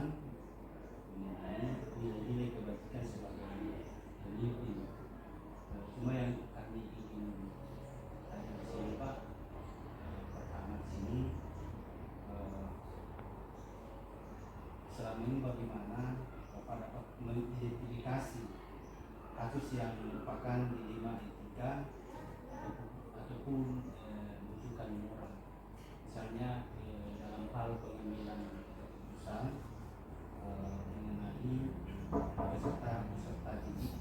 keputusan mengenai nilai-nilai kebajikan sebagai pemimpin. Cuma yang kami ingin tanya di sini Pak, pertama di sini selama ini bagaimana Bapak dapat mengidentifikasi kasus yang merupakan dilema etika ataupun menunjukkan moral, misalnya dalam hal pengambilan keputusan mengenai peserta didik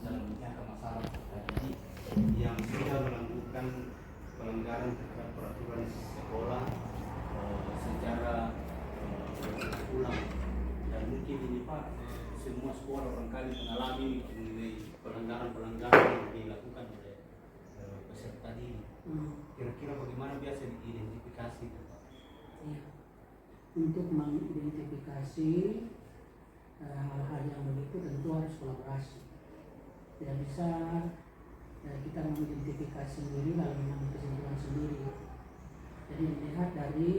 dalam menyelesaikan masalah peserta didik yang sudah melakukan pelanggaran terhadap peraturan sekolah secara ulang, dan mungkin ini Pak semua sekolah barangkali mengalami pelanggaran yang dilakukan oleh peserta didik. Kira-kira bagaimana biasa diidentifikasi itu Pak? Ya. Untuk mengidentifikasi hal-hal yang begitu tentu harus kolaborasi. Tidak bisa kita mengidentifikasi sendiri lalu mengambil kesimpulan sendiri. Jadi dilihat dari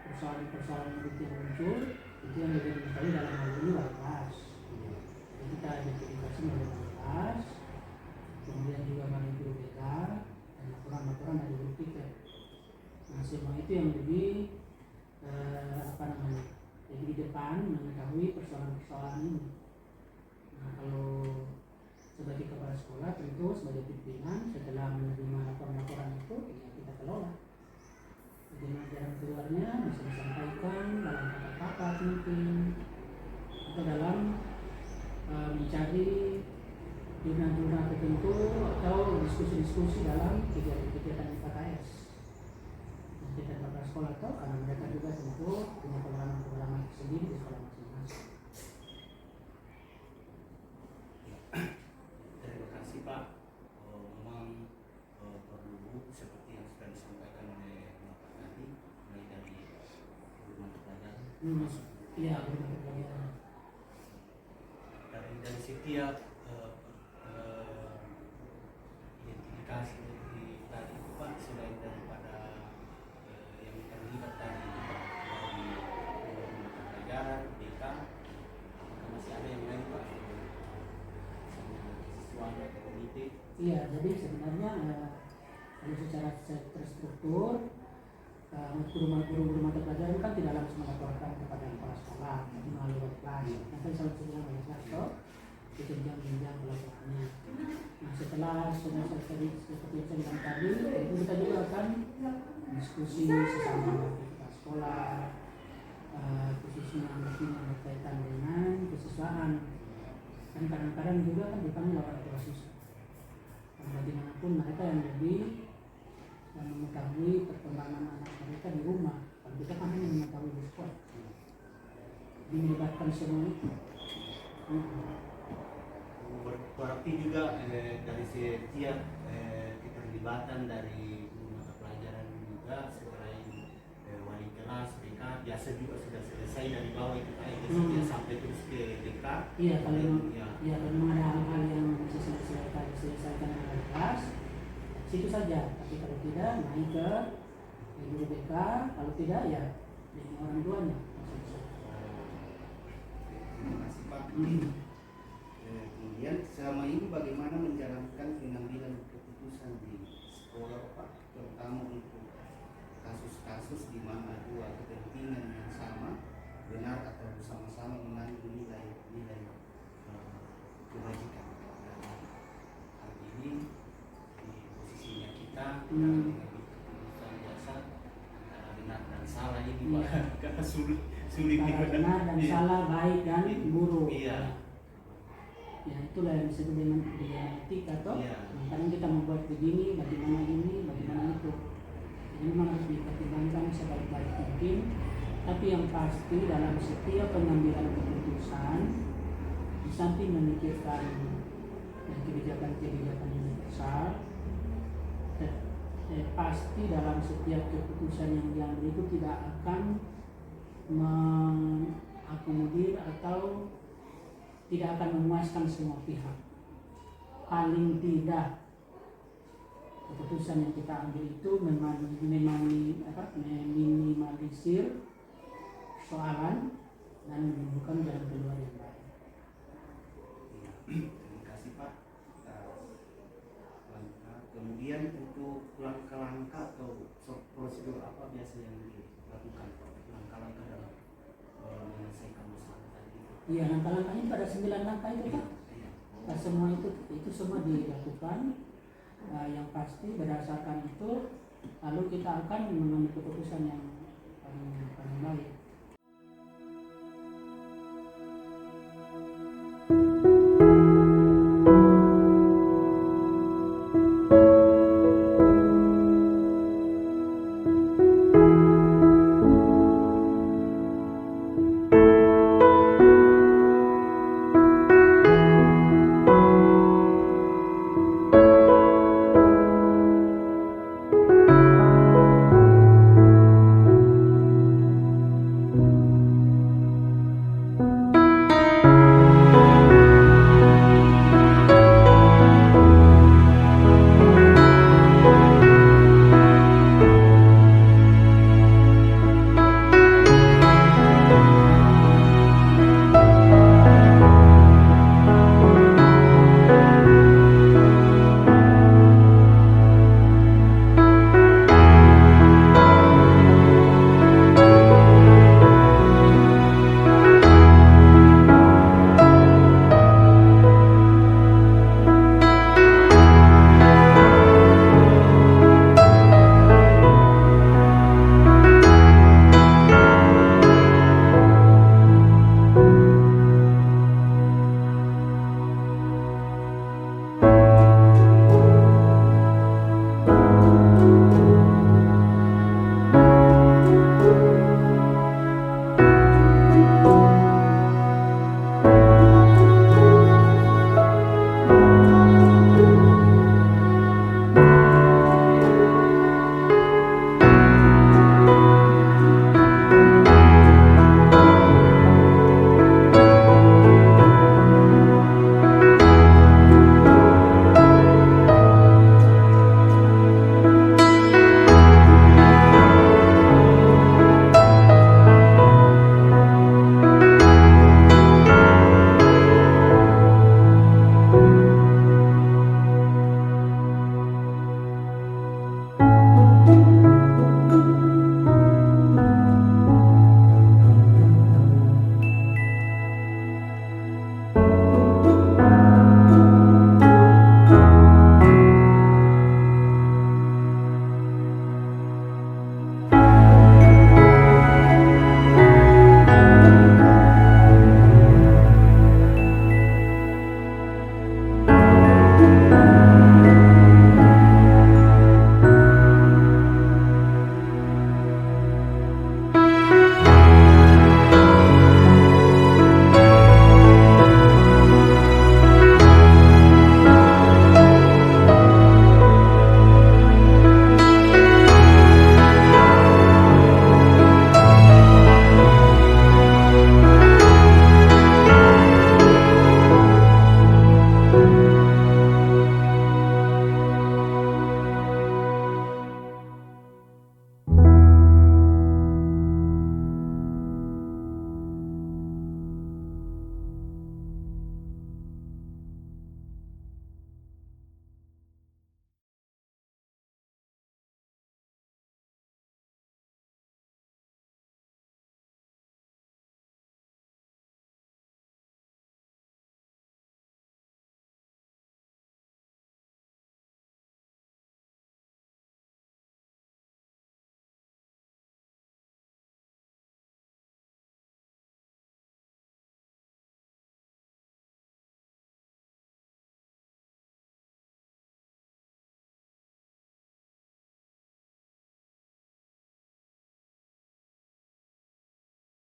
persoalan-persoalan yang muncul, itu yang diketahui dalam hal ini wali kelas. Jadi kita identifikasi melalui kelas, kemudian juga melalui guru BK dan laporan-laporan dari guru tiket. Nah, semua itu yang lebih jadi di depan mengetahui persoalan-persoalan ini. Nah, kalau sebagai kepala sekolah tentu sebagai pimpinan setelah menerima laporan-laporan itu ya kita kelola. Bagaimana jalan keluarnya bisa disampaikan dalam kata-kata mungkin atau dalam mencari jurnal-jurnal tertentu atau diskusi-diskusi dalam kegiatan-kegiatan IPKS. Kita kepala sekolah atau karena mereka juga tentu punya pengalaman-pengalaman sendiri di sekolah masing-masing. Terima kasih Pak. Memang perlu seperti yang sudah disampaikan oleh Bapak tadi, mulai dari mata pelajaran. Iya, mata pelajaran. Dari setiap identifikasi tadi itu Pak, selain daripada yang terlibat tadi itu Pak, dari mata pelajaran, BK, apakah masih ada yang lain Pak? Siswa atau komite? Iya, jadi sebenarnya kalau secara terstruktur guru-guru mata pelajaran kan tidak langsung melaporkan kepada kepala sekolah, tapi melalui kelas. Nanti salah satunya oleh kelas itu jenjang-jenjang pelaporannya. Nah, setelah sudah selesai seperti yang saya bilang tadi, itu kita juga akan diskusi sesama kepala sekolah, khususnya mungkin yang berkaitan dengan kesiswaan. Dan kadang-kadang juga kan dipanggil orang tua siswa. Bagaimanapun mereka yang lebih mengetahui perkembangan anak mereka di rumah. Kalau kita kan hanya mengetahui di sekolah. Jadi melibatkan semua itu. Berarti juga dari setiap keterlibatan dari mata pelajaran juga selain wali kelas, BK, biasa juga sudah selesai dari bawah itu Pak, sampai terus ke BK. Iya, kalau memang ada hal-hal yang bisa diselesaikan oleh kelas, situ saja. Tapi kalau tidak, naik ke guru BK. Kalau tidak, ya dengan orang tuanya. Terima kasih Pak. Kemudian selama ini bagaimana menjalankan pengambilan keputusan di sekolah Pak, terutama untuk kasus-kasus di mana dua kepentingan yang sama benar atau bersama-sama mengandung nilai kebajikan. Hal ini di posisinya kita mengambil keputusan biasa antara benar dan salah ini Pak, karena sulit benar dan salah, baik dan buruk. Iya. Ya, itulah yang disebut dengan etika atau kadang kita membuat begini, bagaimana ini, bagaimana itu. Jadi memang harus dipertimbangkan sebaik-baik mungkin. Tapi yang pasti dalam setiap pengambilan keputusan, di samping memikirkan kebijakan-kebijakan yang besar, pasti dalam setiap keputusan yang diambil itu tidak akan mengakomodir atau tidak akan memuaskan semua pihak. Paling tidak keputusan yang kita ambil itu meminimalisir soalan dan menemukan jalan keluar yang baik. Iya. Terima kasih Pak. Langkah. Kemudian untuk langkah-langkah atau prosedur apa biasa yang dilakukan Pak? Langkah-langkah dalam menyelesaikan masalah tadi itu. Iya, langkah-langkahnya pada 9 langkah itu Pak. Iya. Nah, semua itu semua dilakukan. Yang pasti berdasarkan itu lalu kita akan mengambil keputusan yang